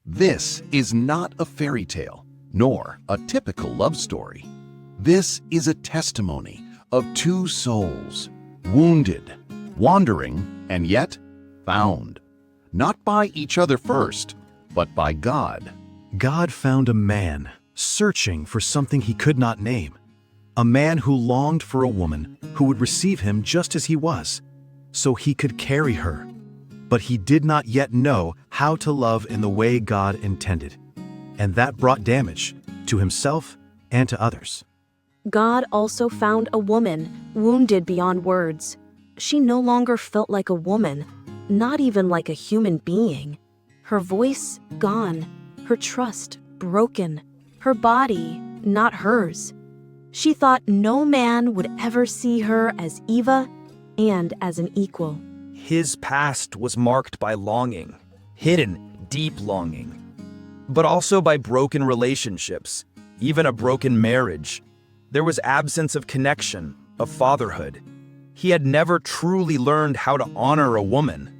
This is not a fairy tale, nor a typical love story. This is a testimony of two souls, wounded, wandering, and yet found. Not by each other first, but by God. God found a man searching for something he could not name. A man who longed for a woman who would receive him just as he was, so he could carry her. But he did not yet know how to love in the way God intended. And that brought damage to himself and to others. God also found a woman wounded beyond words. She no longer felt like a woman, not even like a human being. Her voice gone, her trust broken, her body not hers. She thought no man would ever see her as Eva and as an equal. His past was marked by longing, hidden, deep longing, but also by broken relationships, even a broken marriage. There was absence of connection, of fatherhood. He had never truly learned how to honor a woman,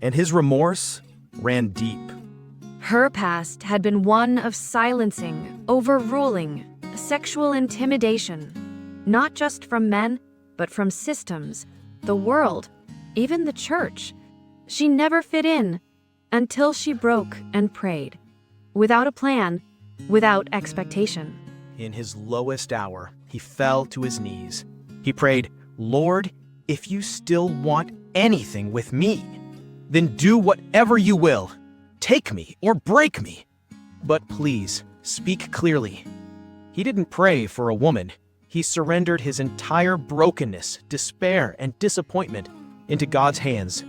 and his remorse ran deep. Her past had been one of silencing, overruling, sexual intimidation, not just from men, but from systems, the world, even the church. She never fit in until she broke and prayed, without a plan, without expectation. In his lowest hour, he fell to his knees. He prayed, "Lord, if you still want anything with me, then do whatever you will. Take me or break me. But please, speak clearly." He didn't pray for a woman. He surrendered his entire brokenness, despair, and disappointment into God's hands.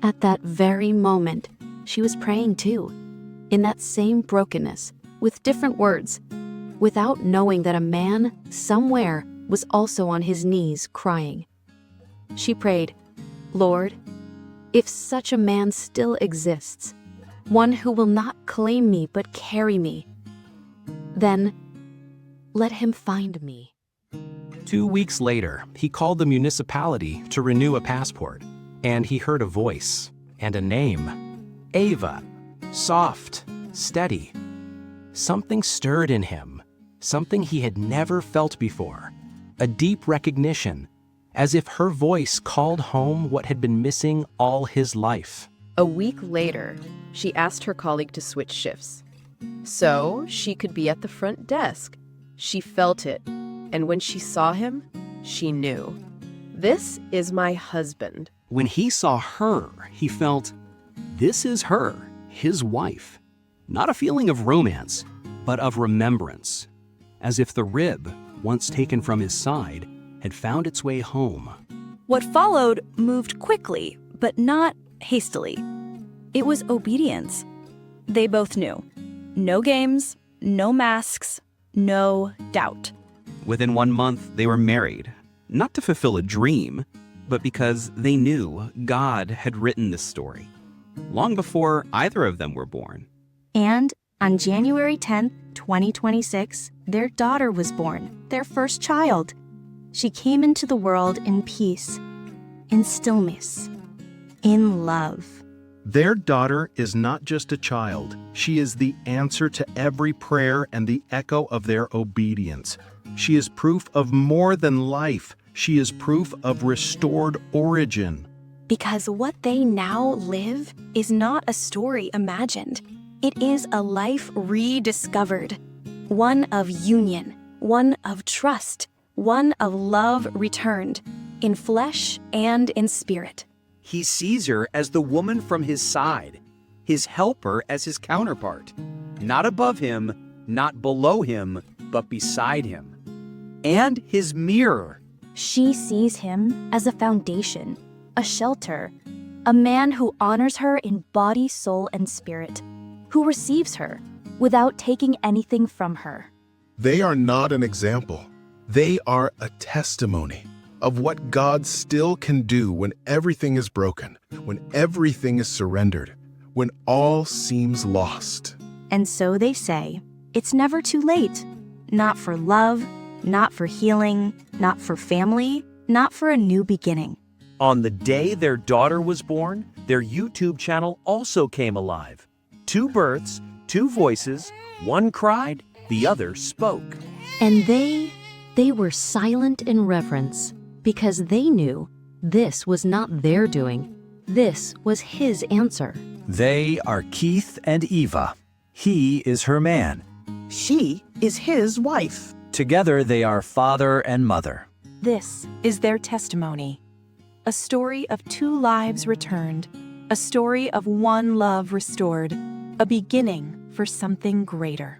At that very moment, she was praying too, in that same brokenness, with different words, without knowing that a man somewhere was also on his knees crying. She prayed, "Lord, if such a man still exists, one who will not claim me but carry me, then let him find me." 2 weeks later, he called the municipality to renew a passport, and he heard a voice and a name, Eva, soft, steady. Something stirred in him, something he had never felt before, a deep recognition, as if her voice called home what had been missing all his life. A week later, she asked her colleague to switch shifts, so she could be at the front desk. She felt it, and when she saw him, she knew. This is my husband. When he saw her, he felt, this is her, his wife. Not a feeling of romance, but of remembrance, as if the rib, once taken from his side, had found its way home. What followed moved quickly, but not hastily. It was obedience. They both knew. No games, no masks, no doubt. Within 1 month, they were married, not to fulfill a dream, but because they knew God had written this story, long before either of them were born. And on January 10th, 2026, their daughter was born, their first child. She came into the world in peace, in stillness, in love. Their daughter is not just a child. She is the answer to every prayer and the echo of their obedience. She is proof of more than life. She is proof of restored origin. Because what they now live is not a story imagined. It is a life rediscovered. One of union, one of trust, one of love returned, in flesh and in spirit. He sees her as the woman from his side, his helper as his counterpart, not above him, not below him, but beside him, and his mirror. She sees him as a foundation, a shelter, a man who honors her in body, soul, and spirit, who receives her without taking anything from her. They are not an example. They are a testimony of what God still can do when everything is broken, when everything is surrendered, when all seems lost. And so they say, it's never too late. Not for love, not for healing, not for family, not for a new beginning. On the day their daughter was born, their YouTube channel also came alive. 2 births, 2 voices, one cried, the other spoke. And they were silent in reverence, because they knew this was not their doing. This was his answer. They are Keith and Eva. He is her man. She is his wife. Together they are father and mother. This is their testimony. A story of 2 lives returned, a story of one love restored, a beginning for something greater.